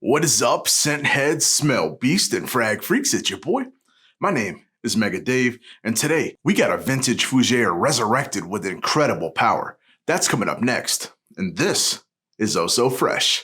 What is up, scent heads, smell beast, and frag freaks? It's your boy. My name is Mega Dave, and today we got a vintage fougere resurrected with incredible power. That's coming up next, and this is Eau So Fraiche.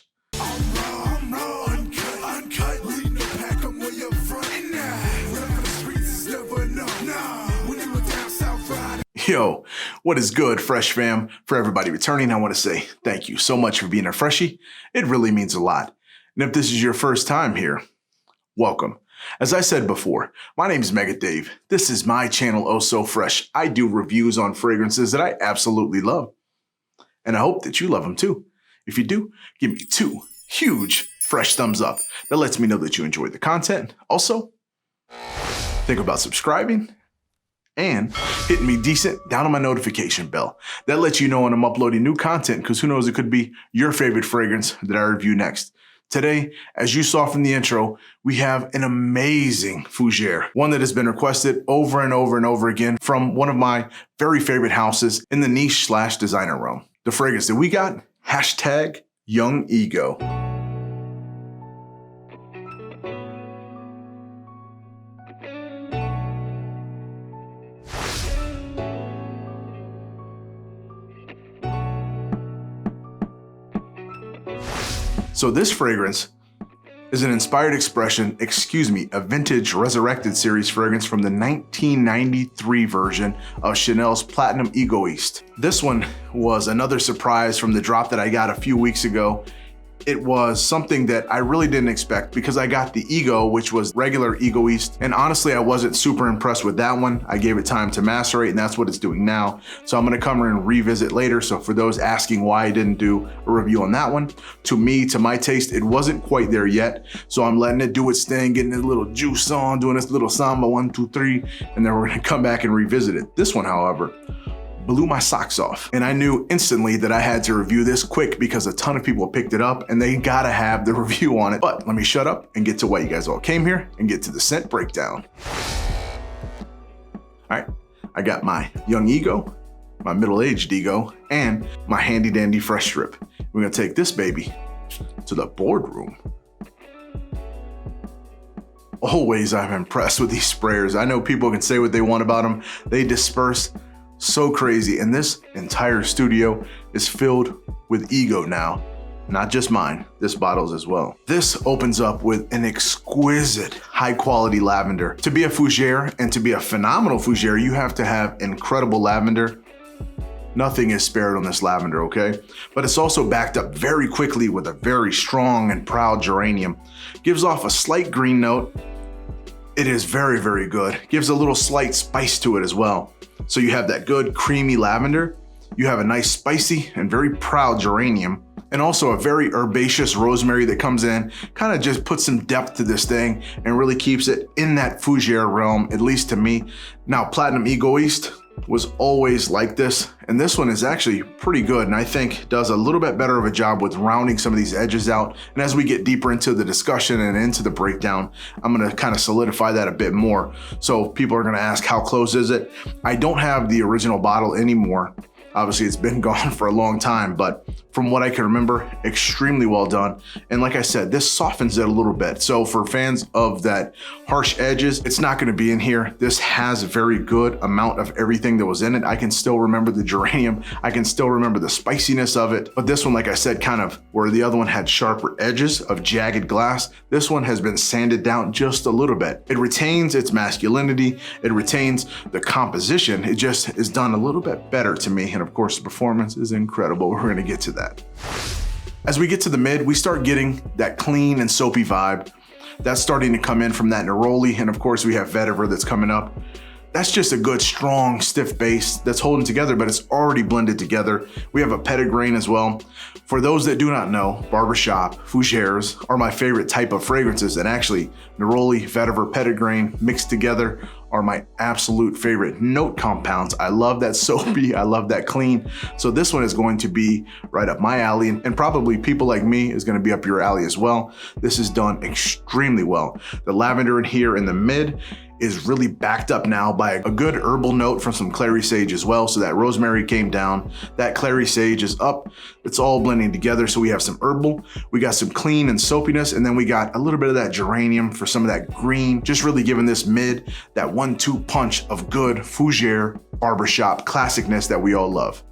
Yo, what is good, Fresh fam? For everybody returning, I want to say thank you so much for being a freshie. It really means a lot. And if this is your first time here, welcome. As I said before, my name is Mega Dave. This is my channel, Eau So Fraiche. I do reviews on fragrances that I absolutely love. And I hope that you love them too. If you do, give me 2 huge fresh thumbs up. That lets me know that you enjoyed the content. Also, think about subscribing and hitting me decent down on my notification bell. That lets you know when I'm uploading new content, because who knows, it could be your favorite fragrance that I review next. Today, as you saw from the intro, we have an amazing fougere, one that has been requested over and over and over again from one of my very favorite houses in the niche/designer realm. The fragrance that we got, #Youngego. So this fragrance is an inspired expression, a vintage resurrected series fragrance from the 1993 version of Chanel's Platinum Egoiste. This one was another surprise from the drop that I got a few weeks ago. It was something that I really didn't expect because I got the Ego, which was regular Egoiste, and honestly, I wasn't super impressed with that one. I gave it time to macerate, and that's what it's doing now. So I'm gonna come and revisit later. So for those asking why I didn't do a review on that one, to my taste, it wasn't quite there yet. So I'm letting it do its thing, getting a little juice on, doing this little samba 1, 2, 3, and then we're gonna come back and revisit it. This one, however, blew my socks off. And I knew instantly that I had to review this quick because a ton of people picked it up and they gotta have the review on it. But let me shut up and get to why you guys all came here and get to the scent breakdown. All right, I got my young ego, my middle-aged ego, and my handy dandy fresh strip. We're gonna take this baby to the boardroom. Always I'm impressed with these sprayers. I know people can say what they want about them. They disperse so crazy, and this entire studio is filled with ego now. Not just mine, this bottle's as well. This opens up with an exquisite high quality lavender. To be a fougere and to be a phenomenal fougere, you have to have incredible lavender. Nothing is spared on this lavender, okay? But it's also backed up very quickly with a very strong and proud geranium. Gives off a slight green note. It is very, very good. Gives a little slight spice to it as well. So you have that good creamy lavender, you have a nice spicy and very proud geranium, and also a very herbaceous rosemary that comes in, kind of just puts some depth to this thing and really keeps it in that fougere realm, at least to me. Now, Platinum Egoiste was always like this, and this one is actually pretty good, and I think does a little bit better of a job with rounding some of these edges out. And as we get deeper into the discussion and into the breakdown, I'm gonna kind of solidify that a bit more. So people are gonna ask, how close is it? I don't have the original bottle anymore. Obviously, it's been gone for a long time, but from what I can remember, extremely well done. And like I said, this softens it a little bit. So for fans of that harsh edges, it's not gonna be in here. This has a very good amount of everything that was in it. I can still remember the geranium. I can still remember the spiciness of it. But this one, like I said, kind of where the other one had sharper edges of jagged glass, this one has been sanded down just a little bit. It retains its masculinity. It retains the composition. It just is done a little bit better to me. And of course, the performance is incredible. We're gonna get to that. As we get to the mid, we start getting that clean and soapy vibe. That's starting to come in from that neroli, and of course we have vetiver that's coming up. That's just a good, strong, stiff base that's holding together, but it's already blended together. We have a petitgrain as well. For those that do not know, barbershop fougeres are my favorite type of fragrances, and actually neroli, vetiver, petitgrain mixed together are my absolute favorite note compounds. I love that soapy, I love that clean. So this one is going to be right up my alley, and probably people like me is gonna be up your alley as well. This is done extremely well. The lavender in here in the mid is really backed up now by a good herbal note from some clary sage as well. So that rosemary came down, that clary sage is up. It's all blending together. So we have some herbal, we got some clean and soapiness, and then we got a little bit of that geranium for some of that green, just really giving this mid, that 1-2 punch of good fougere barbershop classicness that we all love.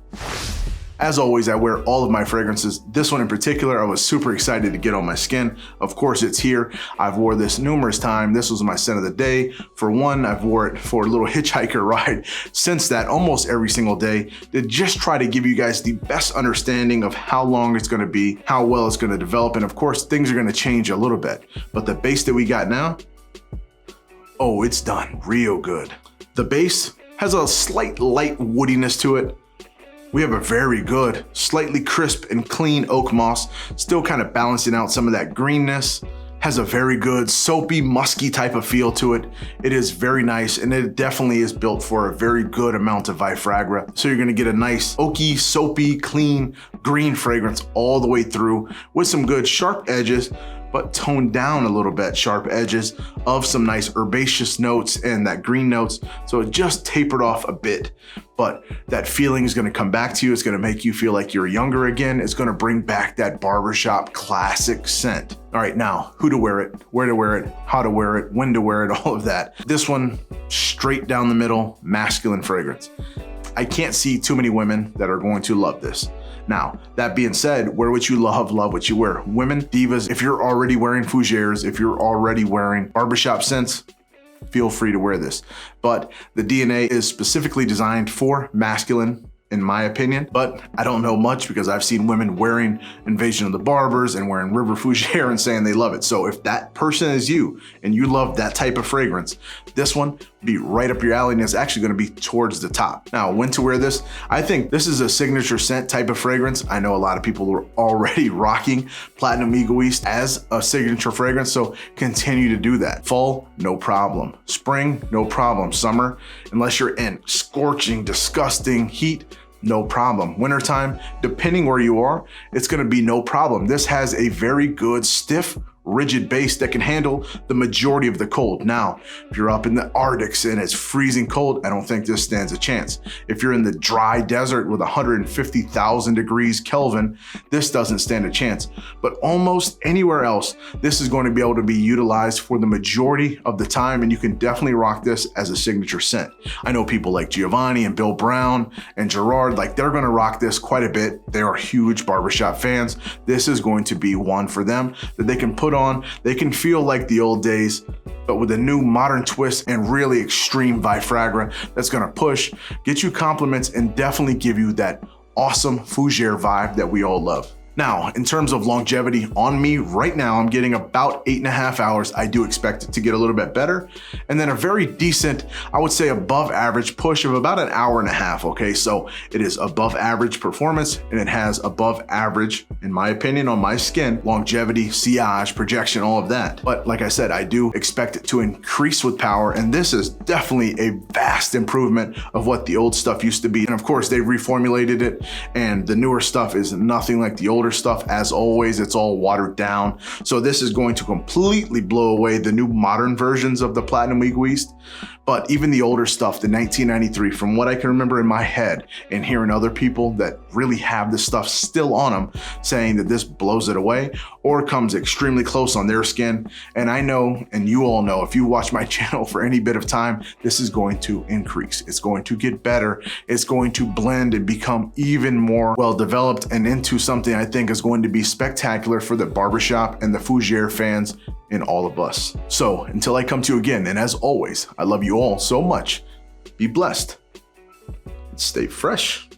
As always, I wear all of my fragrances. This one in particular, I was super excited to get on my skin. Of course, it's here. I've wore this numerous times. This was my scent of the day. For one, I've wore it for a little hitchhiker ride since that, almost every single day, to just try to give you guys the best understanding of how long it's gonna be, how well it's gonna develop, and of course, things are gonna change a little bit. But the base that we got now, oh, it's done real good. The base has a slight light woodiness to it. We have a very good, slightly crisp and clean oak moss, still kind of balancing out some of that greenness. Has a very good soapy, musky type of feel to it. It is very nice, and it definitely is built for a very good amount of Vifragra. So you're gonna get a nice oaky, soapy, clean, green fragrance all the way through with some good sharp edges, but toned down a little bit, sharp edges of some nice herbaceous notes and that green notes. So it just tapered off a bit, but that feeling is gonna come back to you. It's gonna make you feel like you're younger again. It's gonna bring back that barbershop classic scent. All right, now, who to wear it, where to wear it, how to wear it, when to wear it, all of that. This one, straight down the middle, masculine fragrance. I can't see too many women that are going to love this. Now, that being said, wear what you love what you wear. Women, divas, if you're already wearing fougères, if you're already wearing barbershop scents, feel free to wear this. But the DNA is specifically designed for masculine, in my opinion, but I don't know much because I've seen women wearing Invasion of the Barbers and wearing River Fougere and saying they love it. So if that person is you and you love that type of fragrance, this one be right up your alley, and it's actually gonna be towards the top. Now, when to wear this? I think this is a signature scent type of fragrance. I know a lot of people are already rocking Platinum Egoiste as a signature fragrance, so continue to do that. Fall, no problem. Spring, no problem. Summer, unless you're in scorching, disgusting heat, no problem. Wintertime, depending where you are, it's gonna be no problem. This has a very good, stiff, rigid base that can handle the majority of the cold. Now, if you're up in the Arctics and it's freezing cold, I don't think this stands a chance. If you're in the dry desert with 150,000 degrees Kelvin, this doesn't stand a chance. But almost anywhere else, this is going to be able to be utilized for the majority of the time, and you can definitely rock this as a signature scent. I know people like Giovanni and Bill Brown and Gerard, like they're gonna rock this quite a bit. They are huge barbershop fans. This is going to be one for them that they can put on. They can feel like the old days, but with a new modern twist and really extreme Vifragra that's gonna push, get you compliments, and definitely give you that awesome fougere vibe that we all love. Now, in terms of longevity on me right now, I'm getting about 8.5 hours. I do expect it to get a little bit better. And then a very decent, I would say above average push of about 1.5 hours, okay? So it is above average performance, and it has above average, in my opinion, on my skin, longevity, sillage, projection, all of that. But like I said, I do expect it to increase with power, and this is definitely a vast improvement of what the old stuff used to be. And of course, they reformulated it, and the newer stuff is nothing like the old stuff. As always, it's all watered down. So this is going to completely blow away the new modern versions of the Platinum Egoiste. But even the older stuff, the 1993, from what I can remember in my head and hearing other people that really have this stuff still on them saying that this blows it away or comes extremely close on their skin. And I know, and you all know, if you watch my channel for any bit of time, this is going to increase. It's going to get better. It's going to blend and become even more well developed and into something I think is going to be spectacular for the barbershop and the fougere fans in all of us. So until I come to you again, and as always, I love you all so much. Be blessed and stay fresh.